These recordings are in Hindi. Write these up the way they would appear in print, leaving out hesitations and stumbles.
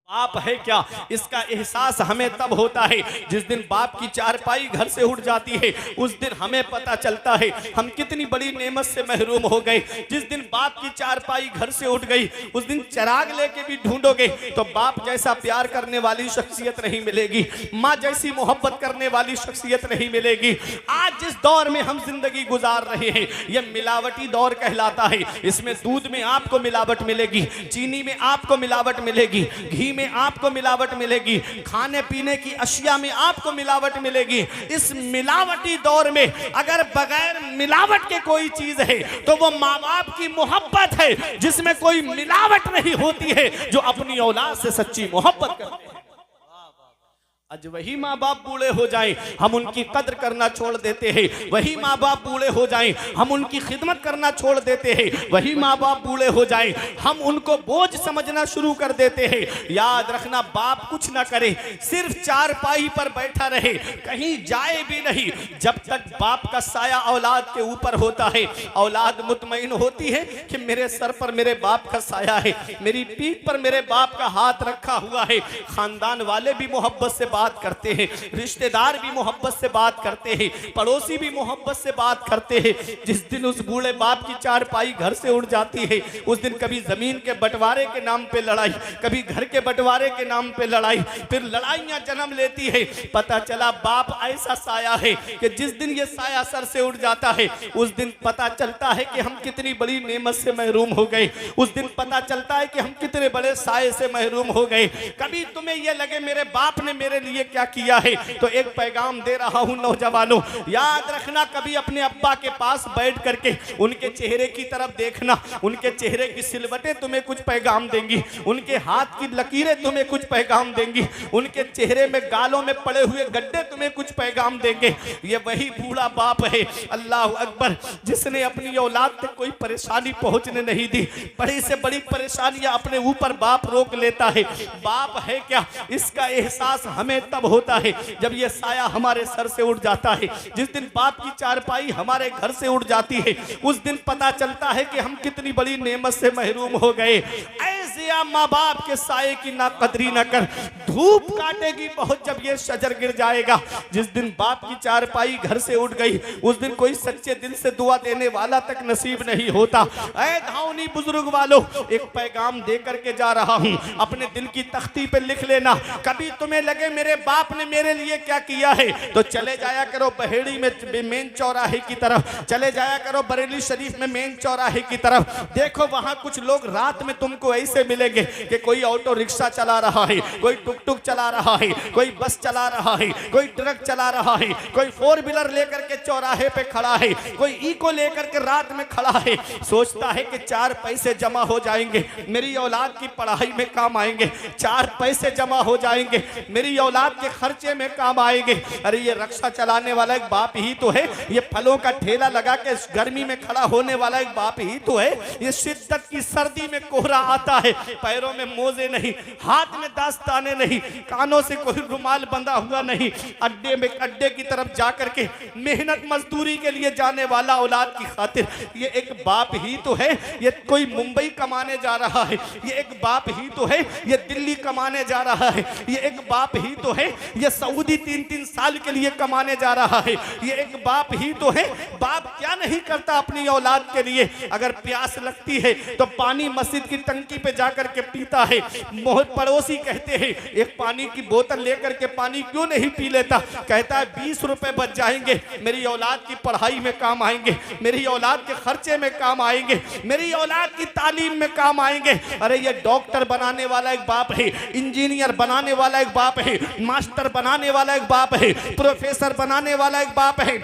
बाप है क्या, इसका एहसास हमें तब होता है जिस दिन बाप की चारपाई घर से उठ जाती है। उस दिन हमें पता चलता है हम कितनी बड़ी नेमत से महरूम हो गए। जिस दिन बाप की चारपाई घर से उठ गई, उस दिन चिराग लेके भी ढूंढोगे तो बाप जैसा प्यार करने वाली शख्सियत नहीं मिलेगी, माँ जैसी मोहब्बत करने वाली शख्सियत नहीं मिलेगी। आज जिस दौर में हम जिंदगी गुजार रहे हैं यह मिलावटी दौर कहलाता है। इसमें दूध में आपको मिलावट मिलेगी, चीनी में आपको मिलावट मिलेगी, घी में आपको मिलावट मिलेगी, खाने पीने की अशिया में आपको मिलावट मिलेगी। इस मिलावटी दौर में अगर बगैर मिलावट के कोई चीज है तो वो माँ बाप की मोहब्बत है, जिसमें कोई मिलावट नहीं होती है, जो अपनी औलाद से सच्ची मोहब्बत करते हैं। आज वही माँ बाप बूढ़े हो जाएं हम उनकी कद्र करना छोड़ देते हैं, वही माँ बाप बूढ़े हो जाएं हम उनकी खिदमत करना छोड़ देते हैं, वही माँ बाप बूढ़े हो जाएं हम उनको बोझ समझना शुरू कर देते हैं। याद रखना, बाप कुछ ना करे, सिर्फ चारपाई पर बैठा रहे, कहीं जाए भी नहीं, जब तक बाप का साया औलाद के ऊपर होता है औलाद मुतमईन होती है कि मेरे सर पर मेरे बाप का साया है, मेरी पीठ पर मेरे बाप का हाथ रखा हुआ है। खानदान वाले भी मोहब्बत से बात करते हैं, रिश्तेदार भी मोहब्बत से बात करते हैं, पड़ोसी भी मोहब्बत से बात करते हैं। जिस दिन उस बूढ़े बाप की चारपाई घर से उड़ जाती है उस दिन कभी जमीन के बंटवारे के नाम पे लड़ाई, कभी घर के बंटवारे के नाम पे लड़ाई, फिर लड़ाइयां जन्म लेती है। पता चला बाप ऐसा साया है कि जिस दिन ये साया सर से उड़ जाता है उस दिन पता चलता है कि हम कितनी बड़ी नेमत से महरूम हो गए, उस दिन पता चलता है कि हम कितने बड़े साये से महरूम हो गए। कभी तुम्हें यह लगे मेरे बाप ने मेरे लिए क्या किया है, तो एक पैगाम दे रहा हूं नौजवानों, याद रखना, कभी अपने अब्बा के पास बैठ करके उनके चेहरे की तरफ देखना, उनके चेहरे की सिलवटें तुम्हें कुछ पैगाम देंगी, उनके हाथ की लकीरें तुम्हें कुछ पैगाम देंगी, उनके चेहरे में गालों में पड़े हुए गड्ढे तुम्हें कुछ पैगाम देंगे। ये वही बूढ़ा बाप है, अल्लाह अकबर, जिसने अपनी औलाद तक कोई परेशानी पहुंचने नहीं दी। बड़ी से बड़ी परेशानियां अपने ऊपर बाप रोक लेता है। बाप है क्या, इसका एहसास हमें तब होता है जब ये साया हमारे सर से उड़ जाता है। जिस दिन बाप की चारपाई हमारे घर से उड़ जाती है उस दिन पता चलता है कि हम कितनी बड़ी नेमत से महरूम हो गए। ऐसे माँ बाप के साये की ना कदरी ना कर, धूप काटेगी बहुत जब ये शजर गिर जाएगा। जिस दिन बाप की चारपाई घर से उड़ गई उस दिन कोई सच्चे दिल से दुआ देने वाला तक नसीब नहीं होता। ऐ धावनी बुजुर्ग वालों, एक पैगाम दे करके जा रहा हूं, अपने दिल की तख्ती पे लिख लेना। कभी तुम्हें लगे मेरे बाप ने मेरे लिए क्या किया है तो चले जाया करो बहेड़ी में मेन चौराहे की तरफ, चले जाया करो बरेली शरीफ में मेन चौराहे की तरफ। देखो वहां कुछ लोग रात में तुमको ऐसे मिलेंगे कि कोई ऑटो रिक्शा चला रहा है, कोई टुक टुक चला रहा है, कोई बस चला रहा है, कोई ट्रक चला रहा है, कोई फोर व्हीलर लेकर के चौराहे पे खड़ा है, कोई इको लेकर के रात में खड़ा है। सोचता है कि 4 पैसे जमा हो जाएंगे, मेरी औलाद की पढ़ाई में काम आएंगे, 4 पैसे जमा हो जाएंगे, मेरी औलाद के खर्चे में काम आएंगे। अरे ये रिक्शा चलाने वाला एक बाप ही तो है, ये फलों का ठेला लगा के गर्मी में खड़ा होने वाला एक बाप ही तो है। ये शिद्दत की सर्दी में कोहरा आता है, पैरों में मोजे नहीं, हाथ में दास्ताने नहीं, कानों से कोई रुमाल बंधा हुआ नहीं, अड्डे की तरफ जाकर के मेहनत मजदूरी के लिए जाने वाला औलाद की खातिर ये एक बाप ही तो है। ये कोई मुंबई कमाने जा रहा है, ये एक बाप ही तो है। ये दिल्ली कमाने जा रहा है, ये एक बाप ही तो है। ये सऊदी 3-3 साल के लिए कमाने जा रहा है, ये एक बाप ही तो है। बाप क्या नहीं करता अपनी औलाद के लिए। अगर प्यास लगती है तो पानी मस्जिद की टंकी पे जाकर के पीता है। पड़ोसी कहते हैं एक पानी की बोतल लेकर के पानी क्यों नहीं पी लेता, कहता है 20 रुपए बच जाएंगे, मेरी औलाद की पढ़ाई में काम आएंगे, मेरी औलाद के खर्चे में काम आएंगे, मेरी औलाद की तालीम में काम आएंगे। अरे ये डॉक्टर बनाने वाला एक बाप है, इंजीनियर बनाने वाला एक बाप है, मास्टर बनाने वाला एक बाप है, प्रोफेसर बनाने वाला एक बाप है,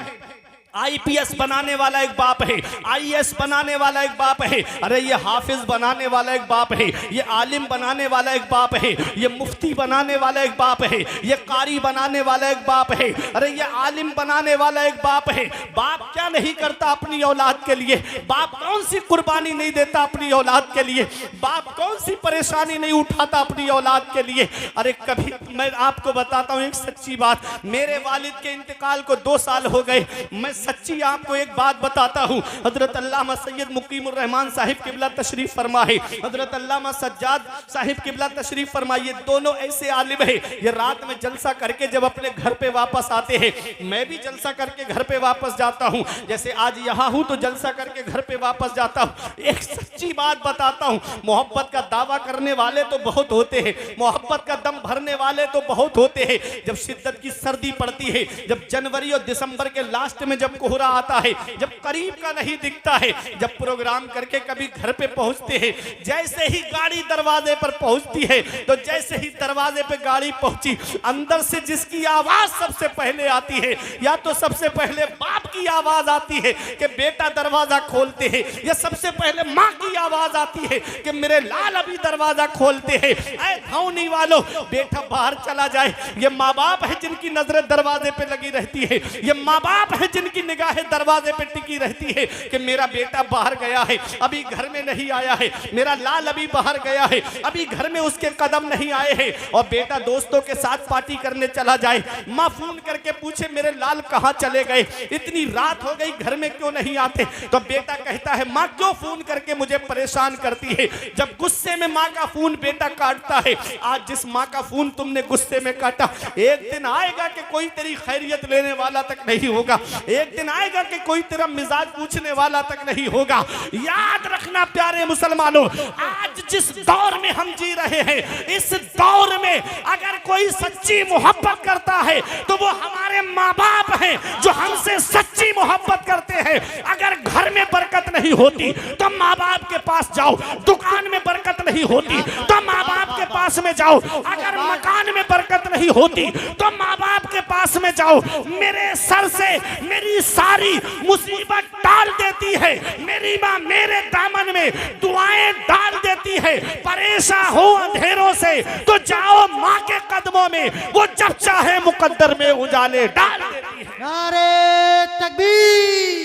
आईपीएस बनाने वाला एक बाप है, आईएएस बनाने वाला एक बाप है। अरे ये हाफिज बनाने वाला एक बाप है, ये आलिम बनाने वाला एक बाप है, ये मुफ्ती बनाने वाला एक बाप है, ये कारी बनाने वाला एक बाप है, अरे ये आलिम बनाने वाला एक बाप है। बाप क्या नहीं करता अपनी औलाद के लिए, बाप कौन सी कुर्बानी नहीं देता अपनी औलाद के लिए, बाप कौन सी परेशानी नहीं उठाता अपनी औलाद के लिए। अरे कभी मैं आपको बताता हूँ एक सच्ची बात, मेरे वालिद के इंतकाल को 2 साल हो गए, मैं सच्ची आपको एक बात बताता हूँ। हजरत अल्लामा सैयद मुकीमुर रहमान साहिब किबला तशरीफ फरमा है, हजरत अल्लामा सज्जाद साहिब किबला तशरीफ फरमा, ये दोनों ऐसे आलिम है, ये रात में जलसा करके जब अपने घर पे वापस आते हैं, मैं भी जलसा करके घर पे वापस जाता हूँ, जैसे आज यहाँ हूँ तो जलसा करके घर पे वापस जाता हूँ। एक सच्ची बात बताता हूँ, मोहब्बत का दावा करने वाले तो बहुत होते हैं, मोहब्बत का दम भरने वाले तो बहुत होते हैं। जब शिद्दत की सर्दी पड़ती है, जब जनवरी और दिसंबर के लास्ट में जब कोहरा आता है, जब करीब का नहीं दिखता है, जब प्रोग्राम करके कभी घर पे पहुंचते हैं, जैसे ही गाड़ी दरवाजे पर पहुंचती है, तो जैसे ही दरवाजे पे गाड़ी पहुंची, अंदर से जिसकी आवाज सबसे पहले आती है, या तो सबसे पहले बाप की आवाज आती है कि बेटा दरवाजा खोलते हैं, या सबसे पहले माँ की आवाज आती है कि मेरे लाल अभी दरवाजा खोलते हैं। ऐ धौनी वालों, बेटा बाहर चला जाए, ये माँ बाप है जिनकी नजरें दरवाजे पे लगी रहती है, ये माँ बाप है जिनकी निगाहें दरवाजे पे टिकी रहती है कि मेरा बेटा बाहर गया है, अभी घर में नहीं आया है, मेरा लाल अभी बाहर गया है, अभी घर में उसके कदम नहीं आए हैं। और बेटा दोस्तों के साथ पार्टी करने चला जाए, माँ फोन करके पूछे मेरे लाल कहाँ चले गए, इतनी रात हो गई घर में क्यों नहीं आते, तो बेटा कहता है माँ क्यों फोन करके मुझे परेशान करती है। जब गुस्से में माँ का फोन बेटा काटता है, आज जिस माँ का फोन तुमने गुस्से में काटा, एक दिन आएगा कि कोई तेरी खैरियत लेने वाला तक नहीं होगा, एक दिन आएगा कि कोई तेरा मिजाज पूछने वाला तक नहीं होगा। याद रखना प्यारे मुसलमानों, आज जिस दौर में हम जी रहे हैं, इस दौर में अगर कोई सच्ची मोहब्बत करता है तो वो हमारे माँ बाप हैं जो हमसे सच्ची मोहब्बत करते हैं। अगर घर में बरकत नहीं होती तो माँ बाप के पास जाओ, दुकान में बरकत नहीं होती तो माँ बाप के पास में जाओ, अगर मकान में बरकत नहीं होती तो माँ बाप के पास में जाओ। मेरे सर से मेरी सारी मुसीबत डाल देती है, मेरी माँ मेरे दामन में दुआएं डाल देती है। परेशान हो अंधेरों से तो जाओ माँ के कदमों में, वो जब चाहे मुकद्दर में उजाले डाल देती है। नारे तकबीर,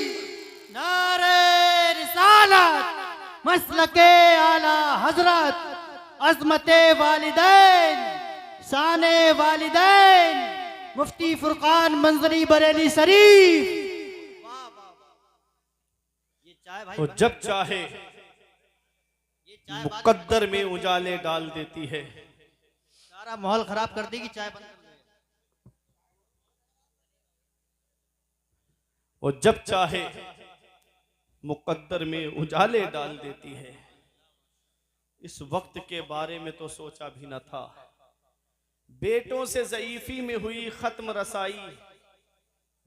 नारे रिसालत, मसलके आला हजरत, अज़मते वालिदैन, शाने वालिदैन, मुफ्ती फुरकान मंजरी बरेली शरीफ। ये चाय भाई, वो जब चाहे मुकद्दर में उजाले डाल देती है। सारा माहौल खराब कर देगी, चाय बंद कर दे। वो जब चाहे मुकद्दर में उजाले डाल देती है। इस वक्त के बारे में तो सोचा भी न था, बेटों से ज़ईफी में हुई खत्म रसाई,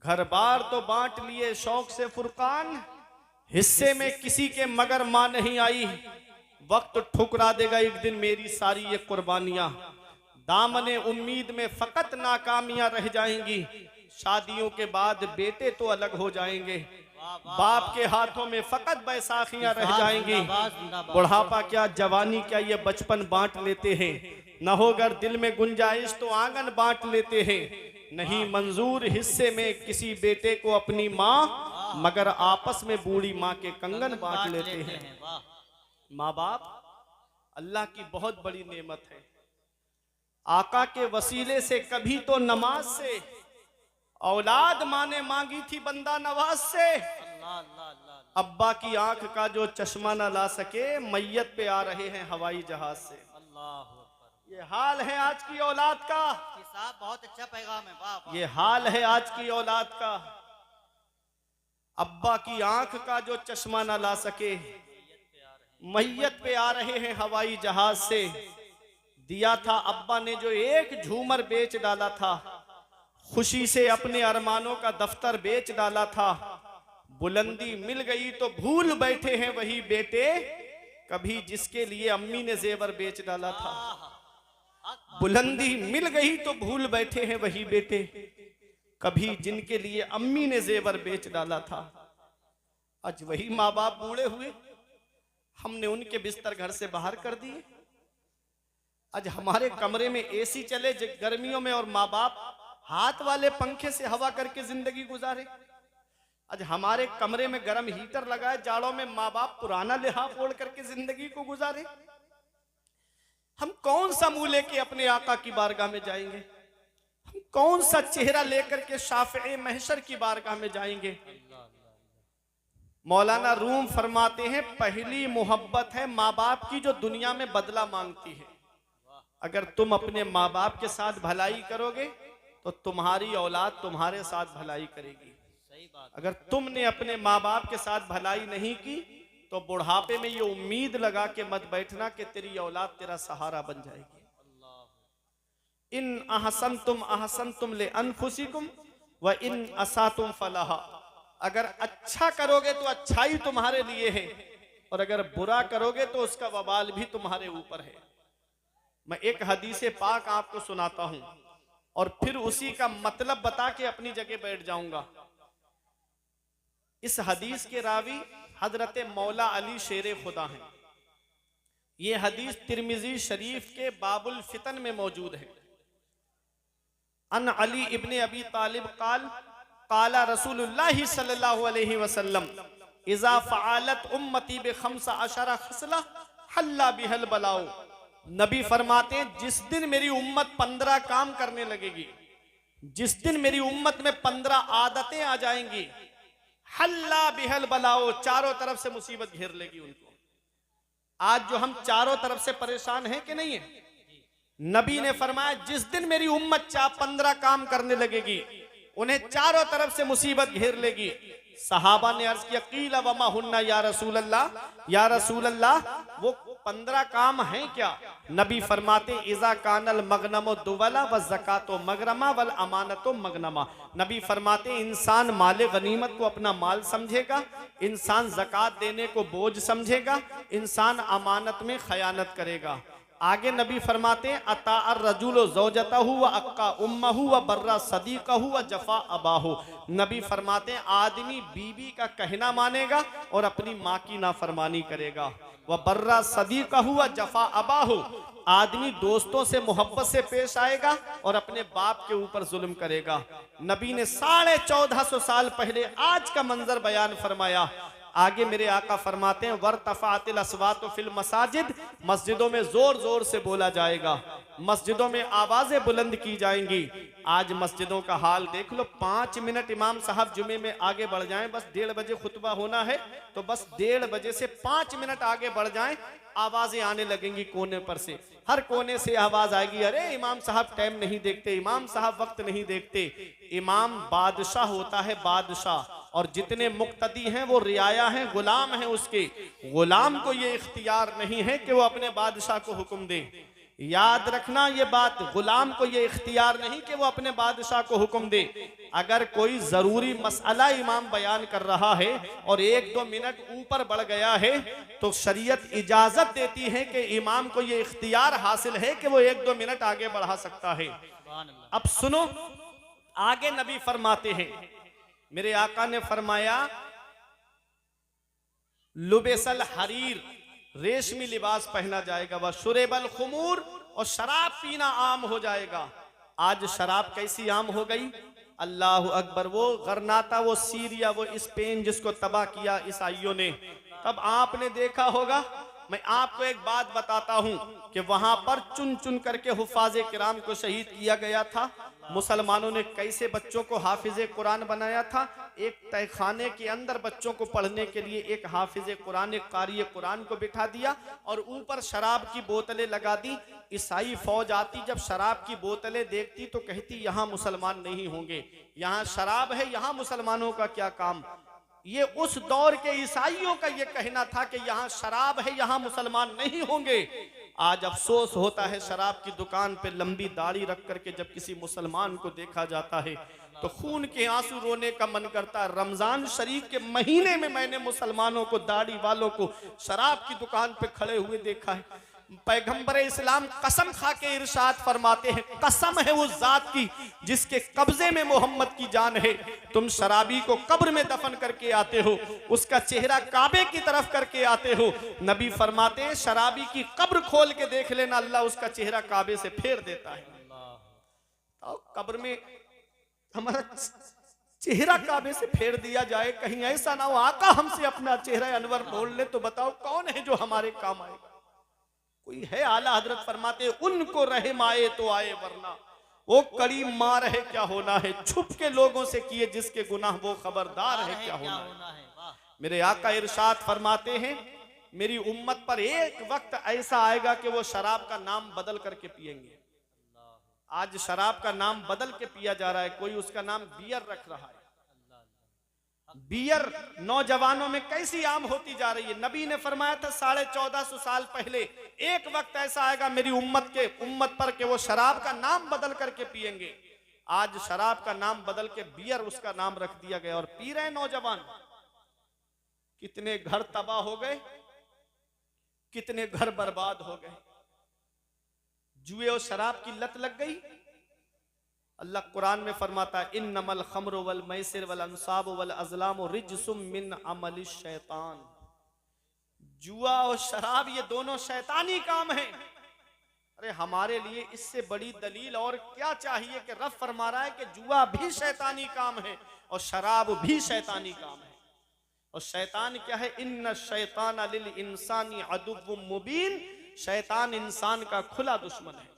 घर बार तो बांट लिए शौक से फुरकान, हिस्से में किसी के मगर मां नहीं आई, वक्त ठुकरा देगा एक दिन मेरी सारी ये कुर्बानियां, दामने उम्मीद में फकत नाकामियां रह जाएंगी, शादियों के बाद बेटे तो अलग हो जाएंगे, बाप के हाथों में फकत बैसाखियां रह जाएंगी, बुढ़ापा क्या जवानी क्या ये बचपन बांट लेते हैं, न होगर दिल में गुंजाइश तो आंगन बांट लेते हैं, नहीं मंजूर हिस्से में किसी बेटे को अपनी माँ, मगर आपस में बूढ़ी माँ के कंगन बांट लेते हैं। माँ बाप अल्लाह की बहुत बड़ी नेमत है। आका के वसीले से कभी तो नमाज से औलाद माँ ने मांगी थी बंदा नवाज से, अब्बा की आंख का जो चश्मा न ला सके मैयत पे आ रहे हैं हवाई जहाज से। ये हाल है आज की औलाद का। साहब बहुत अच्छा पैगाम है, वाह। ये हाल है आज की औलाद का, अब्बा की आंख का जो चश्मा न ला सके मैयत पे आ रहे हैं हवाई जहाज से। दिया था अब्बा ने जो एक झूमर बेच डाला था, खुशी से अपने अरमानों का दफ्तर बेच डाला था, बुलंदी मिल गई तो भूल बैठे हैं वही बेटे, कभी जिसके लिए अम्मी ने जेवर बेच डाला था। बुलंदी मिल गई तो भूल बैठे हैं वही बेटे, कभी जिनके लिए अम्मी ने जेवर बेच डाला था। आज वही माँ बाप बूढ़े हुए, हमने उनके बिस्तर घर से बाहर कर दिए। आज हमारे कमरे में एसी चले गर्मियों में और माँ बाप हाथ वाले पंखे से हवा करके जिंदगी गुजारे। आज हमारे कमरे में गर्म हीटर लगाए, जाड़ों में माँ बाप पुराना लिहाफ ओढ़ करके जिंदगी को गुजारे। हम कौन सा मुंह लेके अपने आका की बारगाह में जाएंगे? हम कौन सा चेहरा लेकर के शाफ़े महशर की बारगाह में जाएंगे? मौलाना रूम फरमाते हैं पहली मोहब्बत है माँ बाप की जो दुनिया में बदला मांगती है। अगर तुम अपने माँ बाप के साथ भलाई करोगे तो तुम्हारी औलाद तुम्हारे साथ भलाई करेगी। सही बात। अगर तुमने अपने माँ बाप के साथ भलाई नहीं की तो बुढ़ापे में ये उम्मीद लगा के मत बैठना कि तेरी औलाद तेरा सहारा बन जाएगी। इन अहसन तुम ले अनफुसिकुम व इन असातुम फलाहा। अगर अच्छा करोगे तो अच्छाई तुम्हारे लिए है और अगर बुरा करोगे तो उसका वबाल भी तुम्हारे ऊपर है। मैं एक हदीस पाक आपको सुनाता हूं और फिर उसी का मतलब बता के अपनी जगह बैठ जाऊंगा। इस हदीस के रावी हजरत मौला अली शेर खुदा हैं। ये हदीस तिरमिजी शरीफ के बाबुल फितन में मौजूद है। अन अली इब्ने अबी तालिब काला रसूलुल्लाह सल्लल्लाहु अलैहि वसल्लम इज़ा फ़अलत उम्मती बिखम्सा अशरा खसला हल्ला बिहल बलाओ। नबी फरमाते हैं जिस दिन मेरी उम्मत 15 काम करने लगेगी, जिस दिन मेरी उम्मत में 15 आदतें आ जाएंगी, हल्ला बिहल बलाओ, चारों तरफ से मुसीबत घेर लेगी उनको। आज जो हम चारों तरफ से परेशान हैं कि नहीं है, नबी ने फरमाया जिस दिन मेरी उम्मत 15 काम करने लगेगी उन्हें चारों तरफ से मुसीबत घेर लेगी। सहाबा ने अर्ज किया कीला वमा हुन्ना या रसूल अल्लाह, वो 15 काम हैं क्या? नबी फरमाते इज़ा कानल मगनमो दुवला व ज़कातो मगरमा वल अमानतो मगनमा। नबी फरमाते इंसान माले गनीमत को अपना माल समझेगा, इंसान ज़कात देने को बोझ समझेगा, इंसान अमानत में खयानत करेगा। आगे नबी फरमाते हैं अता अर्रजुलो ज़ौजतहु व अक्का उम्महु व बर्रा सदीक़हु व जफ़ा अबाहु। नबी फरमाते हैं आदमी बीबी का कहना मानेगा और अपनी माँ की नाफरमानी करेगा। व बर्रा सदीक़हु व जफ़ा अबाहु, आदमी दोस्तों से मोहब्बत से पेश आएगा और अपने बाप के ऊपर जुल्म करेगा। नबी ने 1450 साल पहले आज का मंजर बयान फरमाया। आगे मेरे आका फरमाते हैं वर्तफ़ातिल अस्वातु फिल मसाजिद, मस्जिदों में जोर जोर से बोला जाएगा, मस्जिदों में आवाजें बुलंद की जाएंगी। आज मस्जिदों का हाल देख लो, 5 मिनट इमाम साहब जुमे में आगे बढ़ जाएं, बस 1:30 बजे खुतबा होना है तो बस 1:30 बजे से 5 मिनट आगे बढ़ जाएं, आवाजें आने लगेंगी कोने पर से, हर कोने से आवाज आएगी अरे इमाम साहब टाइम नहीं देखते, इमाम साहब वक्त नहीं देखते। इमाम बादशाह होता है, बादशाह, और जितने मुक्तदी हैं वो रियाया हैं, गुलाम हैं उसके। गुलाम को ये इख्तियार नहीं है कि वो अपने बादशाह को हुक्म दे। याद रखना ये बात, गुलाम को ये इख्तियार नहीं कि वो अपने बादशाह को हुक्म दे। अगर कोई जरूरी मसला इमाम बयान कर रहा है और 1-2 मिनट ऊपर बढ़ गया है तो शरीयत इजाजत देती है कि इमाम को ये इख्तियार हासिल है कि वो 1-2 मिनट आगे बढ़ा सकता है। अब सुनो, आगे नबी फरमाते हैं, मेरे आका ने फरमाया लुबेसल हरीर, रेशमी लिबास पहना जाएगा, वह शुरेबल खुमूर, और शराब पीना आम हो जाएगा। आज शराब कैसी आम हो गई, अल्लाह अकबर। वो गरनाता, वो सीरिया, वो स्पेन जिसको तबाह किया ईसाइयों ने, तब आपने देखा होगा। मैं आपको एक बात बताता हूं कि वहां पर चुन चुन करके हुफ़ाज़े किराम को शहीद किया गया था। मुसलमानों ने कैसे बच्चों को हाफिज़े कुरान बनाया था, एक तहखाने के अंदर बच्चों को पढ़ने के लिए एक हाफिज़े कुरान, एक कारी कुरान को बिठा दिया और ऊपर शराब की बोतलें लगा दी। ईसाई फौज आती, जब शराब की बोतलें देखती तो कहती यहाँ मुसलमान नहीं होंगे, यहाँ शराब है, यहाँ मुसलमानों का क्या काम। ये उस दौर के ईसाइयों का ये कहना था कि यहाँ शराब है, यहाँ मुसलमान नहीं होंगे। आज अफसोस होता है, शराब की दुकान पे लंबी दाढ़ी रख करके जब किसी मुसलमान को देखा जाता है तो खून के आंसू रोने का मन करता है। रमजान शरीफ के महीने में मैंने मुसलमानों को, दाढ़ी वालों को शराब की दुकान पे खड़े हुए देखा है। पैगंबर इस्लाम कसम खा के इरशाद फरमाते हैं, कसम है उस जात की जिसके कब्जे में मोहम्मद की जान है, तुम शराबी को कब्र में दफन करके आते हो, उसका चेहरा काबे की तरफ करके आते हो। नबी फरमाते हैं शराबी की कब्र खोल के देख लेना, अल्लाह उसका चेहरा काबे से फेर देता है। तो कब्र में हमारा चेहरा काबे से फेर दिया जाए, कहीं ऐसा ना हो आका हमसे अपना चेहरा अनवर बोल ले, तो बताओ कौन है जो हमारे काम आएगा। कोई है? आला हजरत फरमाते उनको रहम आए तो आए, वरना वो कड़ी मार है क्या होना है। छुप के लोगों से किए जिसके गुनाह वो खबरदार है क्या होना है। मेरे आका इरशाद फरमाते हैं मेरी उम्मत पर एक वक्त ऐसा आएगा कि वो शराब का नाम बदल करके पिएंगे। आज शराब का नाम बदल के पिया जा रहा है, कोई उसका नाम बियर रख रहा है। बियर नौजवानों में कैसी आम होती जा रही है। नबी ने फरमाया था 1450 साल पहले एक वक्त ऐसा आएगा मेरी उम्मत पर कि वो शराब का नाम बदल करके पिएंगे। आज शराब का नाम बदल के बियर उसका नाम रख दिया गया और पी रहे नौजवान। कितने घर तबाह हो गए, कितने घर बर्बाद हो गए। जुए और शराब की लत लग गई। अल्लाह कुरान में फरमाता है इन्नमल खम्र वल मैसिर वल अंसाब वल अज़लाम रिज्सुम मिन अमलिश शैतान। जुआ और शराब ये दोनों शैतानी काम है। अरे हमारे लिए इससे बड़ी दलील और क्या चाहिए कि रब फरमा रहा है कि जुआ भी शैतानी काम है और शराब भी शैतानी काम है। और शैतान क्या है? इन्न शैतान लिल इंसानी अदुव्वुम मुबीन। शैतान इंसान का खुला दुश्मन है।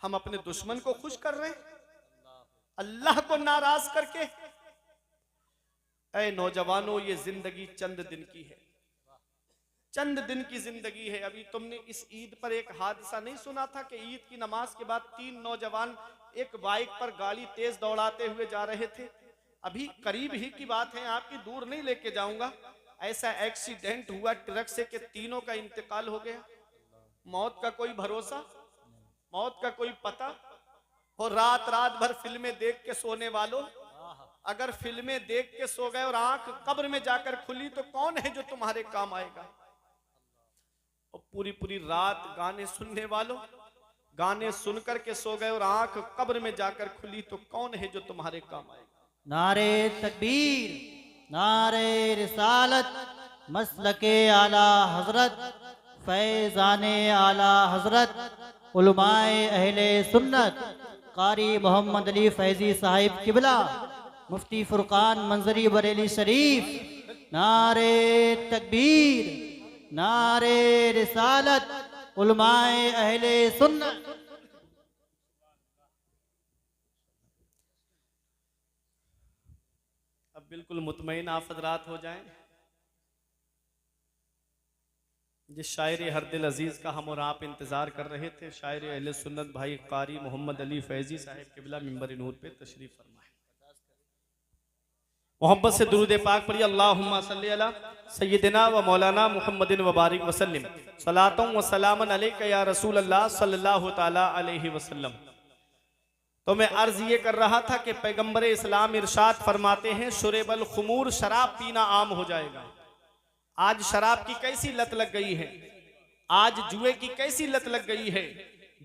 हम अपने दुश्मन को खुश कर रहे हैं अल्लाह को नाराज करके। ऐ नौजवानों, ये जिंदगी चंद दिन की है, चंद दिन की जिंदगी है। अभी तुमने इस ईद पर एक हादसा नहीं सुना था कि ईद की नमाज के बाद 3 नौजवान एक बाइक पर गाड़ी तेज दौड़ाते हुए जा रहे थे। अभी करीब ही की बात है, आपकी दूर नहीं लेके जाऊंगा। ऐसा एक्सीडेंट हुआ ट्रक से कि तीनों का इंतकाल हो गया। मौत का कोई भरोसा, मौत का कोई पता। और रात भर फिल्में देख के सोने वालों, अगर फिल्में देख के सो गए और आंख कब्र में जाकर खुली तो कौन है जो तुम्हारे काम आएगा? और पूरी रात गाने सुनने वालों, गाने सुन करके सो गए और आंख कब्र में जाकर खुली तो कौन है जो तुम्हारे काम आएगा? नारे तकबीर, नारे रिसालत, मसलके आला हजरत, फैजाने आला हजरत, उलमाए अहले सुन्नत, कारी मोहम्मद अली फैजी साहिब किबला, मुफ्ती फुरकान मंजरी बरेली शरीफ। नारे तकबीर, नारे रिसालत, उलमाए अहले सुन्नत। अब बिल्कुल मुतमईन आप हज़रात हो जाएं। जिस शायर हर दिल अजीज का हम और आप इंतजार कर रहे थे, शायर अहले सुन्नत भाई कारी मोहम्मद अली फैजी साहिब किबला मिंबर नूर पे तशरीफ फरमाए। मोहब्बत से दुरूद पाक पढ़िए। अल्लाहुम्मा सल्ली अला सय्यिदिना व मौलाना मुहम्मदिन व बारिक वसल्लिम सलातुम व सलामन अलैका या रसूल अल्लाह सल्लल्लाहु तआला अलैहि वसल्लम। तो मैं अर्ज ये कर रहा था कि पैगंबर इस्लाम इरशाद फरमाते हैं शुरेबल खुमूर, शराब पीना आम हो जाएगा। आज शराब की कैसी लत लग गई है, आज जुए की कैसी लत लग गई है।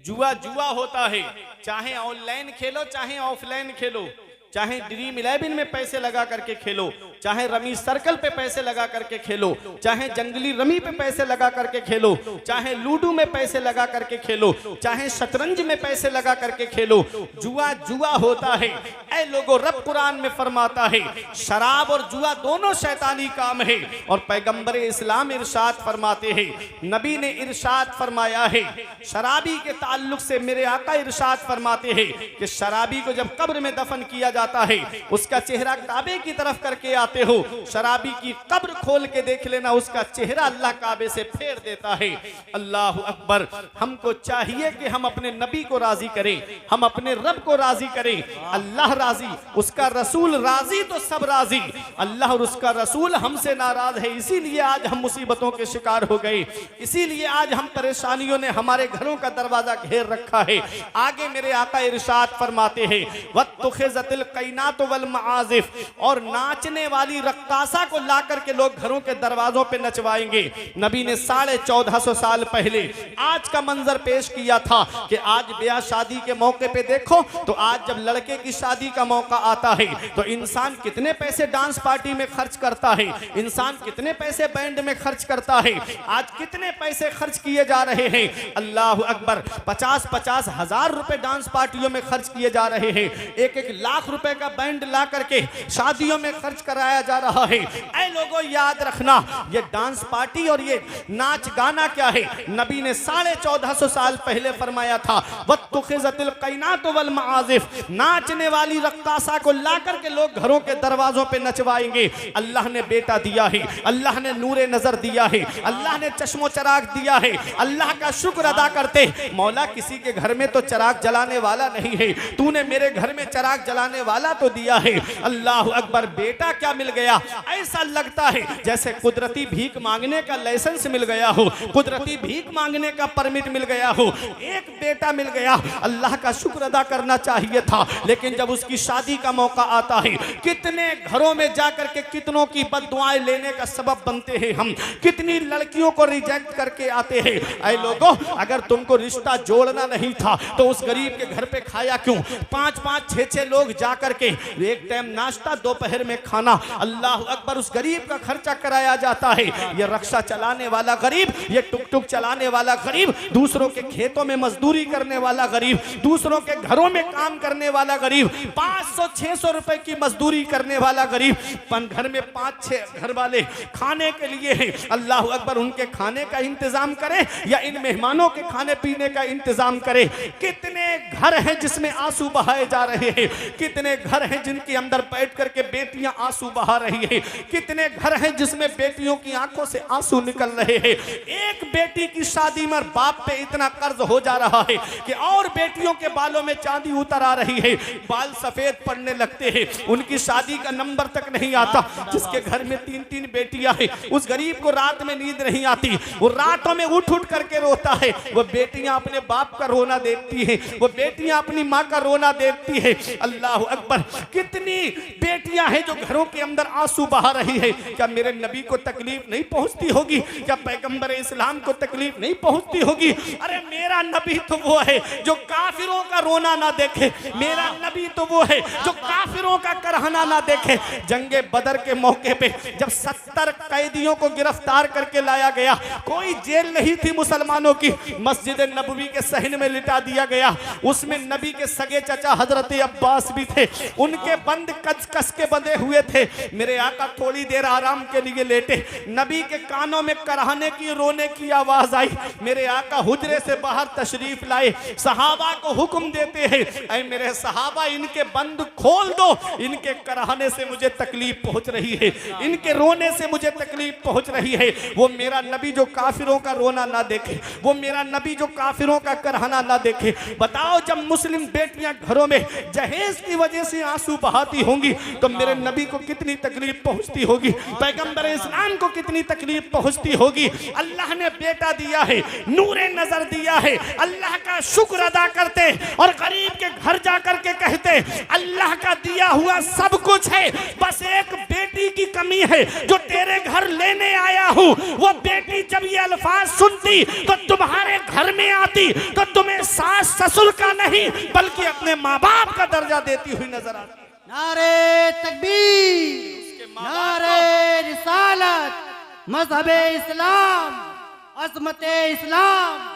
जुआ होता है, चाहे ऑनलाइन खेलो चाहे ऑफलाइन खेलो, चाहे ड्रीम 11 में पैसे लगा करके खेलो, चाहे रमी सर्कल पे पैसे लगा करके खेलो, चाहे जंगली रमी पे पैसे लगा करके खेलो, चाहे लूडो में पैसे लगा करके खेलो, चाहे शतरंज में पैसे लगा करके खेलो। जुआ होता है। ऐ लोगों, रब कुरान में फरमाता है शराब और जुआ दोनों शैतानी काम है। और पैगंबर इस्लाम इरशाद फरमाते हैं, नबी ने इरशाद फरमाया है शराबी के ताल्लुक से, मेरे आका इरशाद फरमाते हैं कि शराबी को जब कब्र में दफन किया जाता है, उसका चेहरा काबे की तरफ करके आते हो, शराबी की कब्र खोल के देख लेना, उसका चेहरा अल्लाह काबे से फेर देता है। अल्लाह अकबर। हमको चाहिए कि हम अपने नबी को राजी करें, हम अपने रब को राजी करें। अल्लाह राजी, उसका रसूल राजी तो सब राजी। अल्लाह और उसका रसूल हमसे नाराज है, इसीलिए आज हम मुसीबतों के शिकार हो गए, इसीलिए आज हम परेशानियों ने हमारे घरों का दरवाजा घेर रखा है। आगे मेरे आका इरशाद फरमाते हैं वत्तुखिज़तिल क़ैनात वल मआज़िफ़, और नाचने वाली रक्कासा को ला करके लोग घरों के दरवाजों पे नचवाएंगे। नबी ने 1450 साल पहले आज का मंजर पेश किया था कि आज ब्याह शादी के मौके पे देखो तो आज जब लड़के की शादी का मौका आता है तो इंसान कितने पैसे डांस पार्टी में खर्च करता है, इंसान कितने पैसे बैंड में खर्च करता है, आज कितने पैसे खर्च किए जा रहे हैं। अल्लाह अकबर। 50-50 हजार रुपए डांस पार्टियों में खर्च किए जा रहे हैं। 1-1 लाख रुपए का बैंड ला करके शादियों में खर्च कराया कराया जा रहा है। ऐ लोगों याद रखना, ये डांस पार्टी और ये नाच गाना क्या है? नबी ने 1450 साल पहले फरमाया था, वत्तुखिज़तिल क़ैनात वल मआज़िफ़, नाचने वाली रक्कासा को ला करके लोग घरों के दरवाजों पे नचवाएंगे। अल्लाह ने बेटा दिया है, अल्लाह ने नूरे नजर दिया है, अल्लाह ने चश्मो चराग दिया है, अल्लाह का शुक्र अदा करते। मौला किसी के घर में तो चराग जलाने वाला नहीं है, तूने मेरे घर में चराग जलाने वाला तो दिया है। अल्लाह अकबर, बेटा क्या मिल गया? ऐसा लगता है जैसे कुदरती भीख मांगने का लाइसेंस मिल गया हो, कुदरती भीख मांगने का परमिट मिल गया हो। एक बेटा मिल गया, अल्लाह का शुक्र अदा करना चाहिए था। लेकिन जब उसकी शादी का मौका आता है, कितने घरों में जाकर के कितनों की बद्दुआएं लेने का सबब बनते हैं हम, कितनी लड़कियों को रिजेक्ट करके आते हैं। ऐ लोगों, अगर तुमको रिश्ता जोड़ना नहीं था तो उस गरीब के घर पे खाया क्यों? 5-5, 6-6 लोग जाकर के एक टाइम नाश्ता, दोपहर में खाना, अल्लाह अकबर, उस गरीब का खर्चा कराया जाता है। ये रक्षा चलाने वाला गरीब, ये टुक टुक चलाने वाला गरीब, दूसरों के खेतों में मजदूरी करने वाला गरीब, दूसरों के घरों में काम करने वाला गरीब, 500-600 रुपए की मजदूरी करने वाला गरीब, घर में 5-6 घर वाले खाने के लिए हैं। अल्लाह अकबर, उनके खाने का इंतजाम करें या इन मेहमानों के खाने पीने का इंतजाम करें। कितने घर हैं जिसमें आंसू बहाए जा रहे हैं, कितने घर हैं जिनके अंदर बैठ करके बेटियां आंसू बहा रही हैं, कितने घर हैं जिसमें बेटियों की आंखों से आंसू निकल रहे हैं। एक बेटी की शादी में बाप पे इतना कर्ज हो जा रहा है कि और बेटियों के बालों में चांदी उतर आ रही है, बाल सफेद पड़ने लगते हैं, उनकी शादी का नंबर तक नहीं आता। जिसके घर में 3-3 बेटियां हैं, उस गरीब को रात में नींद नहीं आती, वो रातों में उठ उठ करके रोता है। वो बेटियां अपने बाप का रोना देखती हैं, वो बेटियां अपनी माँ का रोना देखती है। अल्लाह अकबर, कितनी बेटियां हैं जो घरों के अंदर आंसू बहा रही है। क्या मेरे नबी को तकलीफ नहीं पहुंचती होगी? क्या पैगंबर इस्लाम को तकलीफ नहीं पहुंचती होगी? अरे मेरा नबी तो वो है जो काफिरों का रोना ना देखे, मेरा नबी तो वो है जो काफिरों का करहना ना देखे। जंगे बदर के मौके पे जब 70 कैदियों को गिरफ्तार करके लाया गया, कोई जेल नहीं थी मुसलमानों की, मस्जिद नबवी के सहन में लिटा दिया गया। उसमें नबी के सगे चचा हजरत अब्बास भी थे, उनके बंद कस कस के बंधे हुए थे। मेरे आका थोड़ी देर आराम के लिए लेटे, नबी के कानों में करहाने की, रोने की आवाज आई। मेरे आका हुजरे से बाहर तशरीफ लाए, सहाबा को हुक्म देते हैं, ऐ मेरे सहाबा, इनके बंद खोल दो, इनके करहाने से मुझे तकलीफ पहुंच रही है, इनके रोने से मुझे तकलीफ पहुंच रही है। वो मेरा नबी जो काफिरों का रोना ना देखे, वो मेरा नबी जो काफिरों का करहाना ना देखे। बताओ, जब मुस्लिम बेटियां घरों में जहेज की वजह से आंसू बहाती होंगी तो मेरे नबी को कितनी तकलीफ पहुंचती होगी, पैगंबर इस्लाम को कितनी तकलीफ पहुंचती होगी। अल्लाह ने बेटा दिया है, नूरे नजर दिया है, अल्लाह का शुक्र अदा करते और गरीब के घर जाकर के कहते, अल्लाह का दिया हुआ सब कुछ है, बस एक बेटी की कमी है जो तेरे घर लेने आया हूं। वो बेटी जब ये अल्फाज सुनती तो तुम्हारे घर में आती तो तुम्हें सास ससुर का नहीं बल्कि अपने माँ बाप का दर्जा देती हुई नजर आती। नारे तकबीर, नारे रिसालत, मजहबे इस्लाम, अज़मते इस्लाम।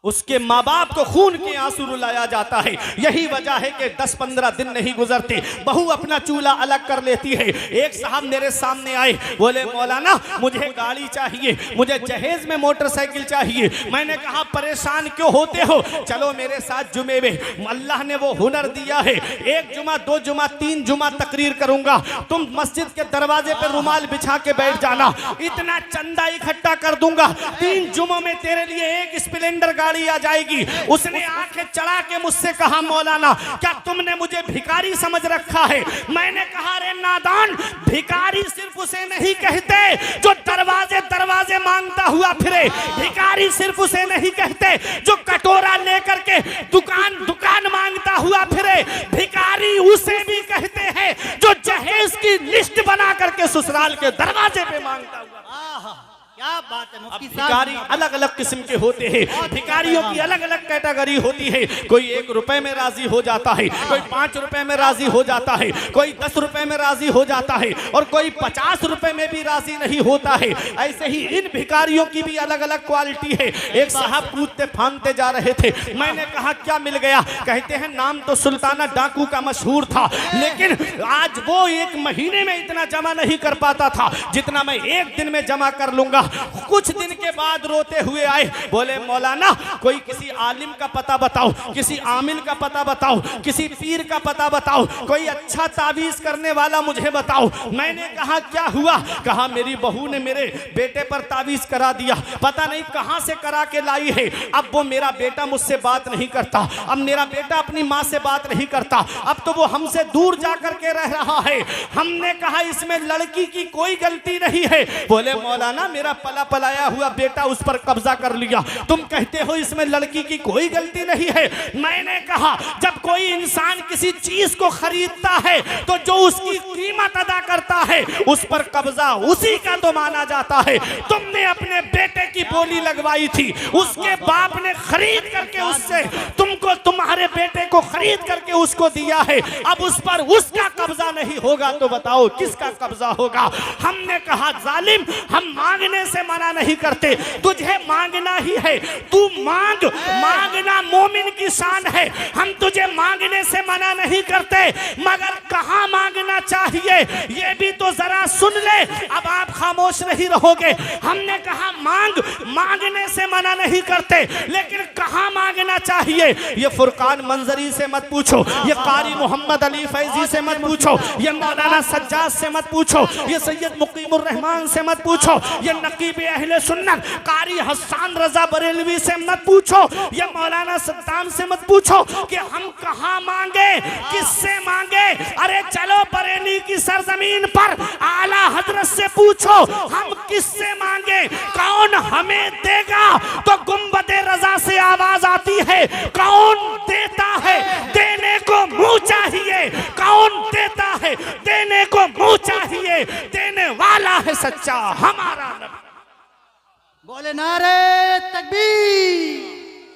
उसके माँ बाप को खून के आंसू रुलाया जाता है। यही वजह है कि 10-15 दिन नहीं गुजरते, बहू अपना चूल्हा अलग कर लेती है। एक साहब मेरे सामने आए, बोले मौलाना मुझे गाड़ी चाहिए, मुझे जहेज में मोटरसाइकिल चाहिए। मैंने कहा परेशान क्यों होते हो, चलो मेरे साथ जुमे में। अल्लाह ने वो हुनर दिया है, 1 जुमा 2 जुमा 3 जुमा तकरीर करूंगा, तुम मस्जिद के दरवाजे पर रुमाल बिछा के बैठ जाना, इतना चंदा इकट्ठा कर दूंगा, 3 जुमों में तेरे लिए 1 स्प्लेंडर गाड़ी आ जाएगी। उसने आंखें चढ़ा के मुझसे कहा, मौलाना क्या तुमने मुझे भिखारी समझ रखा है? मैंने कहा, रे नादान, भिखारी सिर्फ उसे नहीं कहते जो दरवाजे दरवाजे मांगता हुआ फिरे, भिखारी सिर्फ उसे नहीं कहते जो कटोरा लेकर के दुकान दुकान मांगता हुआ फिरे, भिखारी उसे भी कहते हैं जो जहेज की लिस्ट बना करके ससुराल के दरवाजे पे मांगता हुआ। क्या बात बात है अब मुफ्ती भिखारी साहब। अलग अलग किस्म के होते हैं, भिखारियों की अलग अलग कैटेगरी होती है। कोई 1 रुपए में राजी हो जाता है, कोई 5 रुपए में राजी हो जाता है, कोई 10 रुपए में राजी हो जाता है और कोई 50 रुपए में भी राजी नहीं होता है। ऐसे ही इन भिखारियों की भी अलग अलग क्वालिटी है। एक साहब कूदते फांदते जा रहे थे, मैंने कहा क्या मिल गया? कहते हैं नाम तो सुल्ताना डाकू का मशहूर था, लेकिन आज वो 1 महीने में इतना जमा नहीं कर पाता था जितना मैं 1 दिन में जमा कर लूंगा। कुछ दिन के बाद रोते हुए आए, बोले मौलाना कोई किसी आलिम का पता बताओ, किसी आमिल का पता बताओ, किसी पीर का पता बताओ, कोई अच्छा तावीज करने वाला मुझे बताओ। मैंने कहा क्या हुआ? कहा मेरी बहू ने मेरे बेटे पर तावीज करा दिया, पता नहीं कहां से करा के लाई है। अब वो मेरा बेटा मुझसे बात नहीं करता, अब मेरा बेटा अपनी माँ से बात नहीं करता, अब तो वो हमसे दूर जाकर के रह रहा है। हमने कहा इसमें लड़की की कोई गलती नहीं है। बोले मौलाना मेरा पला पलाया हुआ बेटा उस पर कब्जा कर लिया, तुम कहते हो इसमें लड़की की कोई गलती नहीं है। मैंने कहा जब कोई इंसान किसी चीज को खरीदता है तो जो उसकी कीमत अदा करता है उस पर कब्जा उसी का तो माना जाता है। तुमने अपने बेटे की बोली लगवाई थी, उसके बाप ने खरीद करके उससे तुमको, तुम्हारे बेटे को खरीद करके उसको दिया है, अब उस पर उसका कब्जा नहीं होगा तो बताओ किसका कब्जा होगा? हमने कहा जालिम हम मांगने से मना नहीं करते, तुझे मांगना ही है, तू मांग, मांगना मोमिन की शान है। हम तुझे मांगने से मना नहीं करते, मगर कहां मांगना चाहिए ये भी तो जरा सुन ले। अब आप खामोश नहीं रहोगे। हमने कहा मांग, मांगने से मना नहीं करते, लेकिन कहां मांगना चाहिए ये फुरकान मंजरी से मत पूछो, ये कारी मोहम्मद अली फैजी से मत पूछो, ये मौलाना सज्जाद से मत पूछो, ये सैयद मुकीमुर रहमान से मत पूछो, ये नकीब अहले सुन्नत कारी हसन रजा बरेलवी से मत पूछो, ये मौलाना सद्दाम से मत पूछो कि हम कहां मांगे, किससे मांगे। अरे चलो बरेली की सरजमीन पर आला हजरत से पूछो हम किससे मांगे, कौन हमें देगा? तो गुंबदे रजा से आवाज आती है, कौन देता है? देने को मुंह चाहिए। कौन देता है? देने को मुंह चाहिए। देने वाला है सच्चा हमारा नबी। बोले नारे तकबीर,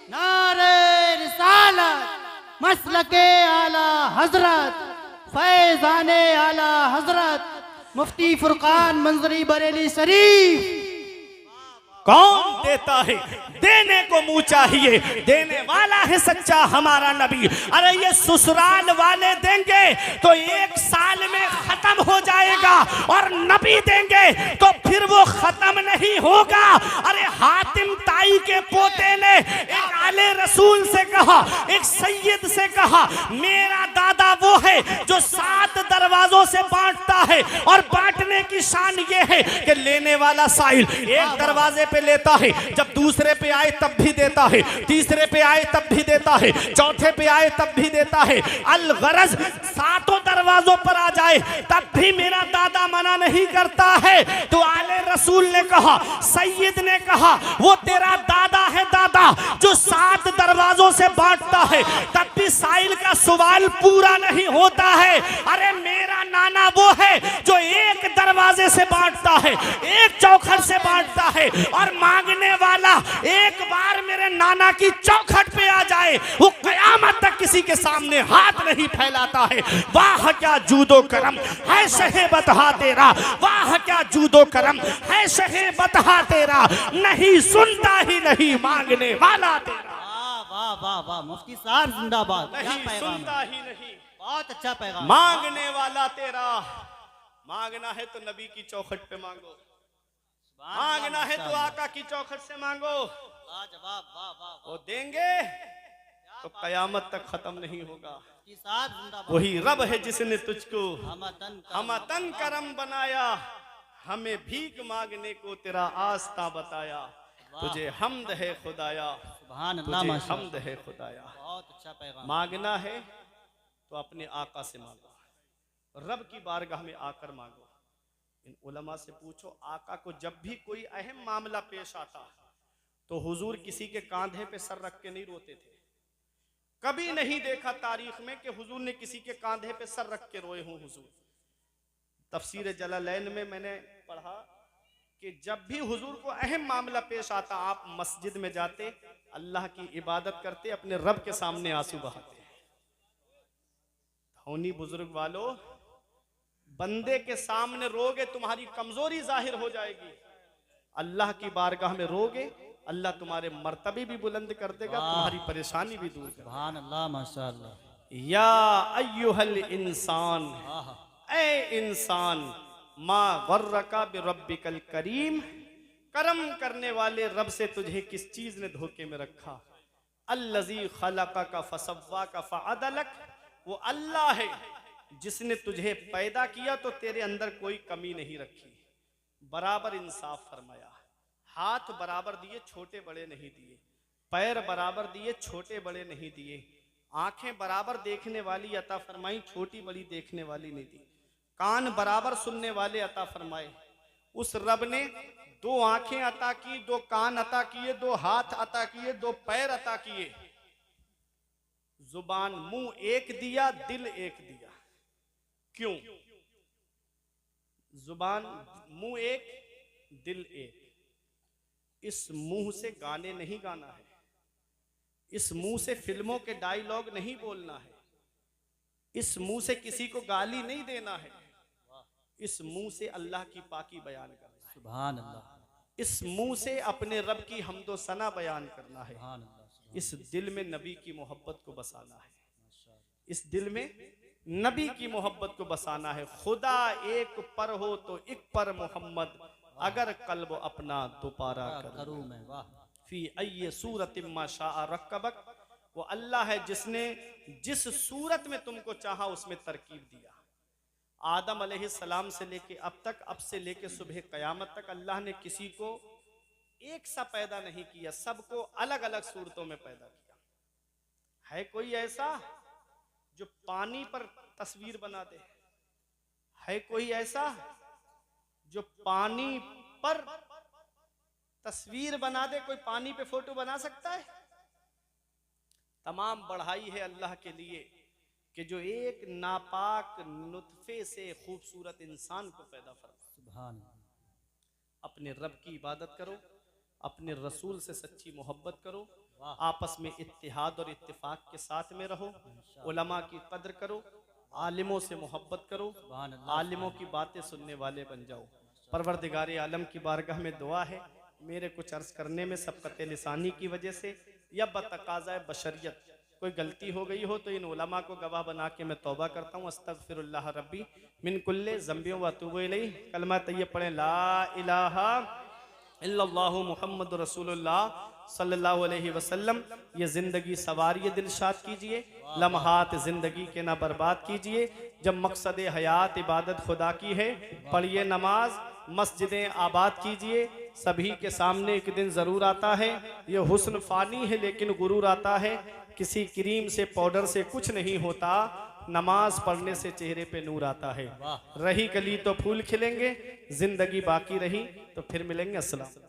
नारे रिसालत, मसलके आला हजरत, फैजाने आला हजरत मुफ्ती फुरकान मंजरी बरेली शरीफ। कौन देता है? देने को मुंह चाहिए। देने वाला है सच्चा हमारा नबी। अरे ये ससुराल वाले देंगे तो 1 साल में खत्म हो जाएगा, और नबी देंगे तो फिर वो खत्म नहीं होगा। अरे हातिम ताई के पोते ने एक आले रसूल से कहा, एक सैयद से कहा, मेरा दादा वो है जो 7 दरवाजों से बांटता है, और बांटने की शान ये है कि लेने वाला साइल एक दरवाजे पे लेता है, जब दूसरे पे आए तब भी देता है, तीसरे पे आए तब भी देता है, चौथे पे आए तब भी देता है। अलगरज 7 दरवाजों पर आ जाए तब भी मेरा दादा मना नहीं करता है। तो आले रसूल ने कहा, सैयद ने कहा, वो तेरा दादा है दादा जो 7 दरवाजों से बांटता है, तब भी साइल का सवाल पूरा नहीं होता है। अरे मेरा नाना वो है जो 1 दरवाजे से बांटता है, 1 चौखट से बांटता है, और मांगने वाला एक बार मेरे नाना की चौखट पे आ जाए वो कयामत तक किसी के सामने हाथ नहीं फैलाता है। वाह क्या जूदो करम है शहे बतहा तेरा, वाह क्या जूदो करम है शहे बतहा तेरा, नहीं सुनता ही नहीं मांगने वाला तेरा। वाह वाह वाह, मुफ्ती साहब जिंदाबाद। क्या नहीं पैगाम सुनता है? ही नहीं, बहुत अच्छा पैगाम। मांगने वाला तेरा। मांगना है तो नबी की चौखट पे मांगो, मांगना है तो आका की चौखट से मांगो, जवाब वाह वाह, वो देंगे तो कयामत तक खत्म नहीं होगा। मुफ्ती साहब जिंदाबाद। वही रब है जिसने तुझको हम तन करम बनाया, हमें भीख मांगने को तेरा आस्था बताया, तुझे हमद है खुदाया, सुभान अल्लाह, तुझे माशाअल्लाह। हमद है खुदाया। बहुत अच्छा पैगाम। मांगना है तो अपने आका से मांगो, रब की बारगाह में आकर मांगो। इन उलमा से पूछो, आका को जब भी कोई अहम मामला पेश आता तो हुजूर किसी के कांधे पे सर रख के नहीं रोते थे। कभी नहीं देखा तारीख में कि हुजूर ने किसी के कांधे पे सर रख के रोए हों हुजूर। तफसीर जलालैन में मैंने पढ़ा कि जब भी हुजूर को अहम मामला पेश आता, आप मस्जिद में जाते, अल्लाह की इबादत करते, अपने रब के सामने आंसू बहाते। धौनी बुजुर्ग वालों, बंदे के सामने रोगे तुम्हारी कमजोरी जाहिर हो जाएगी, अल्लाह की बारगाह में रोगे, अल्लाह तुम्हारे मर्तबे भी बुलंद कर देगा, तुम्हारी परेशानी भी दूर कर देगा। सुभान अल्लाह, माशाअल्लाह। या अय्युहल इंसान, ए इंसान, मा गर्रका बिरब्बिकल करीम, करम करने वाले रब से तुझे किस चीज ने धोखे में रखा। अल्लज़ी खलक़का फसव्वाका फअदलक, वो अल्लाह है जिसने तुझे पैदा किया तो तेरे अंदर कोई कमी नहीं रखी, बराबर इंसाफ फरमाया। हाथ बराबर दिए, छोटे बड़े नहीं दिए, पैर बराबर दिए, छोटे बड़े नहीं दिए, आंखें बराबर देखने वाली अता फरमाई, छोटी बड़ी देखने वाली नहीं दी, कान बराबर सुनने वाले अता फरमाए। उस रब ने 2 आंखें अता की, 2 कान अता किए, 2 हाथ अता किए, 2 पैर अता किए, जुबान मुंह एक दिया, दिल एक दिया। क्यों? जुबान मुंह एक, दिल एक। इस मुंह से गाने नहीं गाना है, इस मुंह से फिल्मों के डायलॉग नहीं बोलना है, इस मुंह से किसी को गाली नहीं देना है, इस मुंह से अल्लाह की पाकी बयान करना है। सुभान अल्लाह। इस मुंह से अपने रब की हम्दो सना बयान करना है। सुभान अल्लाह। इस दिल में नबी की मोहब्बत को बसाना है, इस दिल में नबी की मोहब्बत को बसाना है। खुदा एक पर हो तो एक पर मोहम्मद, अगर कल्ब अपना दोबारा करूं मैं, वाह। फी अय्य सूरत मा शाअ रक्कबक, वो अल्लाह है जिसने जिस सूरत में तुमको चाहा उसमें तरकीब दिया। आदम अलैहिस्सलाम से लेके अब तक, अब से लेके सुबह कयामत तक अल्लाह ने किसी को एक सा पैदा नहीं किया, सबको अलग अलग सूरतों में पैदा किया। है कोई ऐसा जो पानी पर तस्वीर बना दे? है कोई ऐसा जो पानी पर तस्वीर बना दे? कोई पानी पे फोटो बना सकता है? तमाम बढ़ाई है अल्लाह के लिए कि जो एक नापाक नुतफे से खूबसूरत इंसान को पैदा फरमा। सुभान। अपने रब की इबादत करो, अपने रसूल से सच्ची मोहब्बत करो, आपस में इत्तिहाद और इत्तिफाक के साथ में रहो, उलमा की कद्र करो, आलिमों से मोहब्बत करो, आलिमों की बातें सुनने वाले बन जाओ। परवरदिगार आलम की बारगाह में दुआ है, मेरे कुछ अर्ज करने में सबकत लिसानी की वजह से या बतकाज़ा बशरियत कोई गलती हो गई हो तो इन उलमा को गवाह बना के मैं तौबा करता हूँ। अस्तगफिरुल्लाह रब्बी मिन कुल्ले ज़ंबियों व अतूबु इलैह। कलमा तैयब पढ़ें, ला इलाहा इल्लल्लाहु मुहम्मदुर रसूलुल्लाह सल्लल्लाहु अलैहि वसल्लम। ये जिंदगी सवारिए दिलशाद कीजिए, लम्हात जिंदगी के ना बर्बाद कीजिए। जब मकसद हयात इबादत खुदा की है, पढ़िए नमाज, मस्जिदें आबाद कीजिए। सभी के सामने एक दिन जरूर आता है, ये हुस्न फानी है लेकिन गुरूर आता है। किसी क्रीम से पाउडर से कुछ नहीं होता, नमाज पढ़ने से चेहरे पे नूर आता है। रही कली तो फूल खिलेंगे, जिंदगी बाकी रही तो फिर मिलेंगे। अस्सलाम।